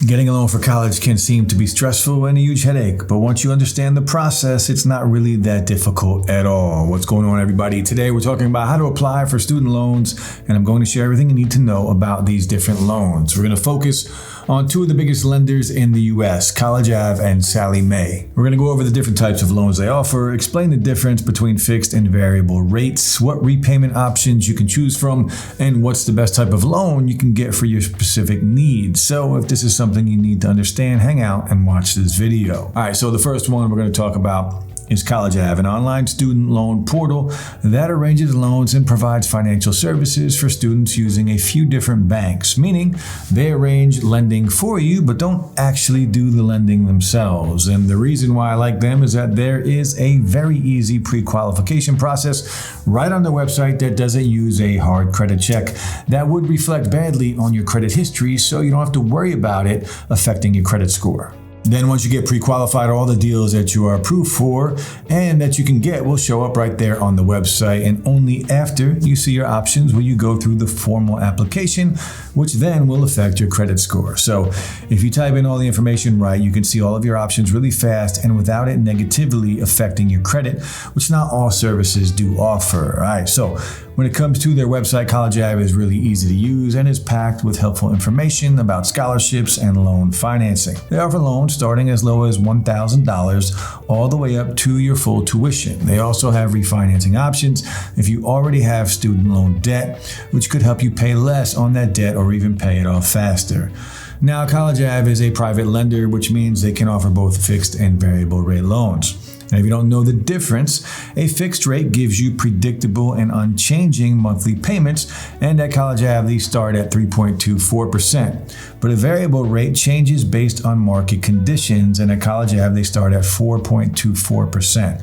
Getting a loan for college can seem to be stressful and a huge headache, but once you understand the process, it's not really that difficult at all. What's going on, everybody? Today we're talking about how to apply for student loans, and I'm going to share everything you need to know about these different loans. We're going to focus on two of the biggest lenders in the U.S., College Ave and Sallie Mae. We're going to go over the different types of loans they offer, explain the difference between fixed and variable rates, what repayment options you can choose from, and what's the best type of loan you can get for your specific needs. So if this is something you need to understand, hang out and watch this video. All right, so the first one we're going to talk about is College Ave, an online student loan portal that arranges loans and provides financial services for students using a few different banks, meaning they arrange lending for you but don't actually do the lending themselves. And the reason why I like them is that there is a very easy pre-qualification process right on their website that doesn't use a hard credit check that would reflect badly on your credit history, so you don't have to worry about it affecting your credit score. Then once you get pre-qualified, all the deals that you are approved for and that you can get will show up right there on the website, and only after you see your options will you go through the formal application, which then will affect your credit score. So if you type in all the information right, you can see all of your options really fast and without it negatively affecting your credit, which not all services do offer. All right, so when it comes to their website, College Ave is really easy to use and is packed with helpful information about scholarships and loan financing. They offer loans starting as low as $1,000 all the way up to your full tuition. They also have refinancing options if you already have student loan debt, which could help you pay less on that debt or even pay it off faster. Now, College Ave is a private lender, which means they can offer both fixed and variable rate loans. Now, if you don't know the difference, a fixed rate gives you predictable and unchanging monthly payments, and at College Ave, these start at 3.24%. But a variable rate changes based on market conditions, and at College Ave, they start at 4.24%.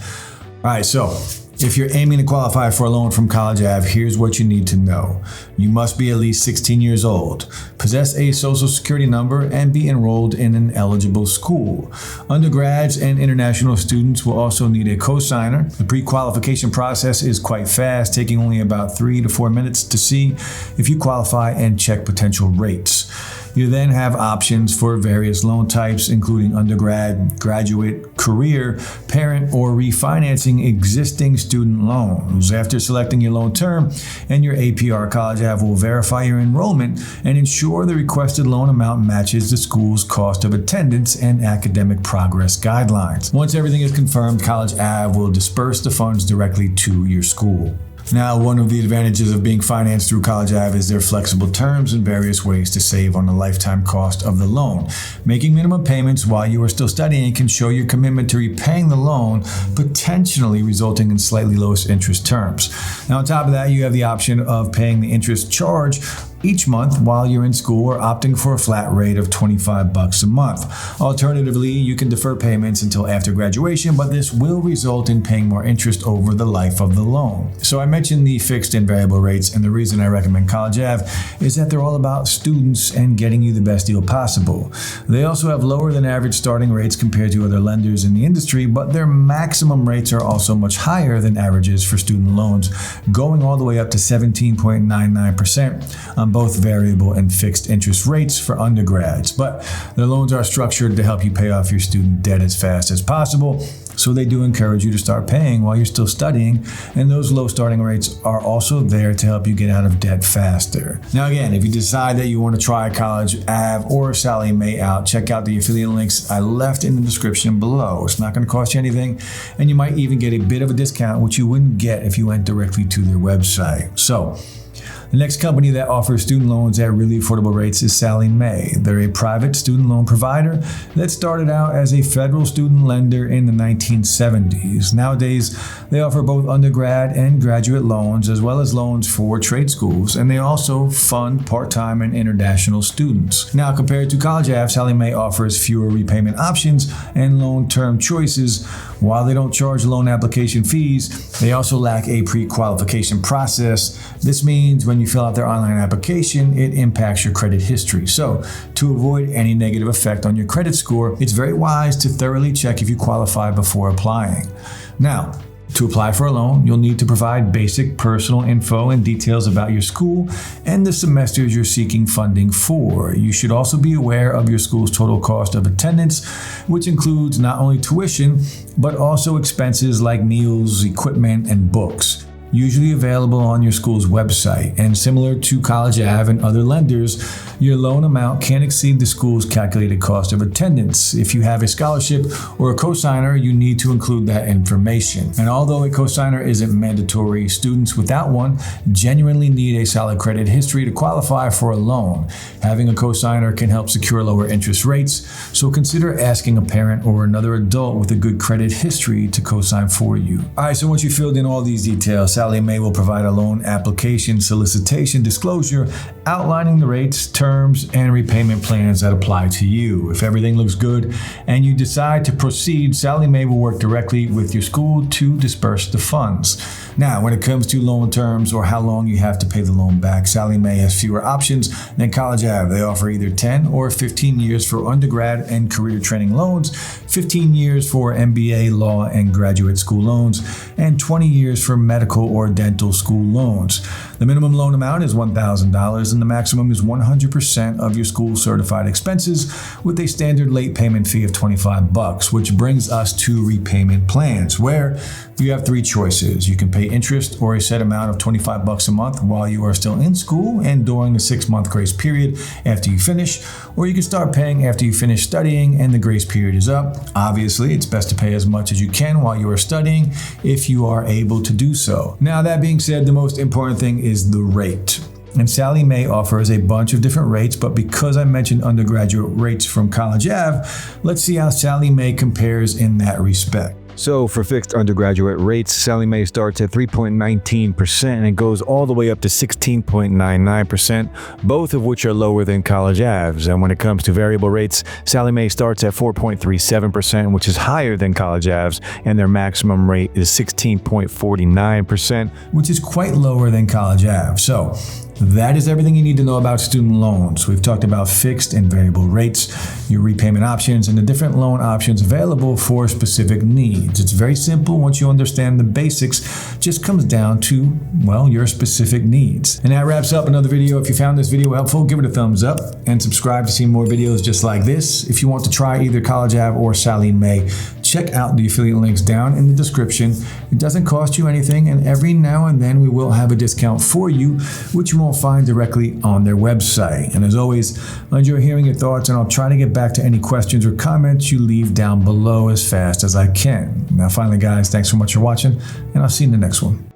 All right, so if you're aiming to qualify for a loan from College Ave, here's what you need to know. You must be at least 16 years old, possess a social security number, and be enrolled in an eligible school. Undergrads and international students will also need a cosigner. The pre-qualification process is quite fast, taking only about 3 to 4 minutes to see if you qualify and check potential rates. You then have options for various loan types, including undergrad, graduate, career, parent, or refinancing existing student loans. After selecting your loan term and your APR, College Ave will verify your enrollment and ensure the requested loan amount matches the school's cost of attendance and academic progress guidelines. Once everything is confirmed, College Ave will disperse the funds directly to your school. Now, one of the advantages of being financed through College Ave is their flexible terms and various ways to save on the lifetime cost of the loan. Making minimum payments while you are still studying can show your commitment to repaying the loan, potentially resulting in slightly lower interest terms. Now, on top of that, you have the option of paying the interest charge each month while you're in school, or opting for a flat rate of $25 a month. Alternatively, you can defer payments until after graduation, but this will result in paying more interest over the life of the loan. So I mentioned the fixed and variable rates, and the reason I recommend College Ave is that they're all about students and getting you the best deal possible. They also have lower than average starting rates compared to other lenders in the industry, but their maximum rates are also much higher than averages for student loans, going all the way up to 17.99% on both variable and fixed interest rates for undergrads. But their loans are structured to help you pay off your student debt as fast as possible, so they do encourage you to start paying while you're still studying, and those low starting rates are also there to help you get out of debt faster. Now again, if you decide that you want to try College Ave or Sallie Mae out, check out the affiliate links I left in the description below. It's not going to cost you anything, and you might even get a bit of a discount, which you wouldn't get if you went directly to their website. So the next company that offers student loans at really affordable rates is Sallie Mae. They're a private student loan provider that started out as a federal student lender in the 1970s. Nowadays, they offer both undergrad and graduate loans, as well as loans for trade schools, and they also fund part-time and international students. Now, compared to College Ave, Sallie Mae offers fewer repayment options and loan term choices. While they don't charge loan application fees, they also lack a pre-qualification process. This means when you fill out their online application, it impacts your credit history. So, to avoid any negative effect on your credit score, it's very wise to thoroughly check if you qualify before applying. Now, To apply for a loan, you'll need to provide basic personal info and details about your school and the semesters you're seeking funding for. You should also be aware of your school's total cost of attendance, which includes not only tuition, but also expenses like meals, equipment, and books. Usually available on your school's website, and similar to College Ave and other lenders, your loan amount can't exceed the school's calculated cost of attendance. If you have a scholarship or a cosigner, you need to include that information. And although a cosigner isn't mandatory, students without one genuinely need a solid credit history to qualify for a loan. Having a cosigner can help secure lower interest rates, so consider asking a parent or another adult with a good credit history to cosign for you. All right, so once you filled in all these details, Sallie Mae will provide a loan application solicitation disclosure outlining the rates, terms, and repayment plans that apply to you. If everything looks good and you decide to proceed, Sallie Mae will work directly with your school to disperse the funds. Now, when it comes to loan terms or how long you have to pay the loan back, Sallie Mae has fewer options than College Ave. They offer either 10 or 15 years for undergrad and career training loans, 15 years for MBA, law, and graduate school loans, and 20 years for medical or dental school loans. The minimum loan amount is $1,000 and the maximum is 100% of your school certified expenses with a standard late payment fee of $25, which brings us to repayment plans, where you have three choices. You can pay interest or a set amount of $25 a month while you are still in school and during the 6-month grace period after you finish, or you can start paying after you finish studying and the grace period is up. Obviously, it's best to pay as much as you can while you are studying if you are able to do so. Now, that being said, the most important thing is the rate. And Sallie Mae offers a bunch of different rates, but because I mentioned undergraduate rates from College Ave, let's see how Sallie Mae compares in that respect. So for fixed undergraduate rates, Sallie Mae starts at 3.19% and it goes all the way up to 16.99%, both of which are lower than College Ave's. And when it comes to variable rates, Sallie Mae starts at 4.37%, which is higher than College Ave's, and their maximum rate is 16.49%, which is quite lower than College Ave. So that is everything you need to know about student loans. We've talked about fixed and variable rates, your repayment options, and the different loan options available for specific needs. It's very simple once you understand the basics. Just comes down to, well, your specific needs. And that wraps up another video. If you found this video helpful, give it a thumbs up and subscribe to see more videos just like this. If you want to try either College Ave or Sallie Mae, check out the affiliate links down in the description. It doesn't cost you anything, and every now and then we will have a discount for you, which you won't find directly on their website. And as always, I enjoy hearing your thoughts, and I'll try to get back to any questions or comments you leave down below as fast as I can. Now finally, guys, thanks so much for watching, and I'll see you in the next one.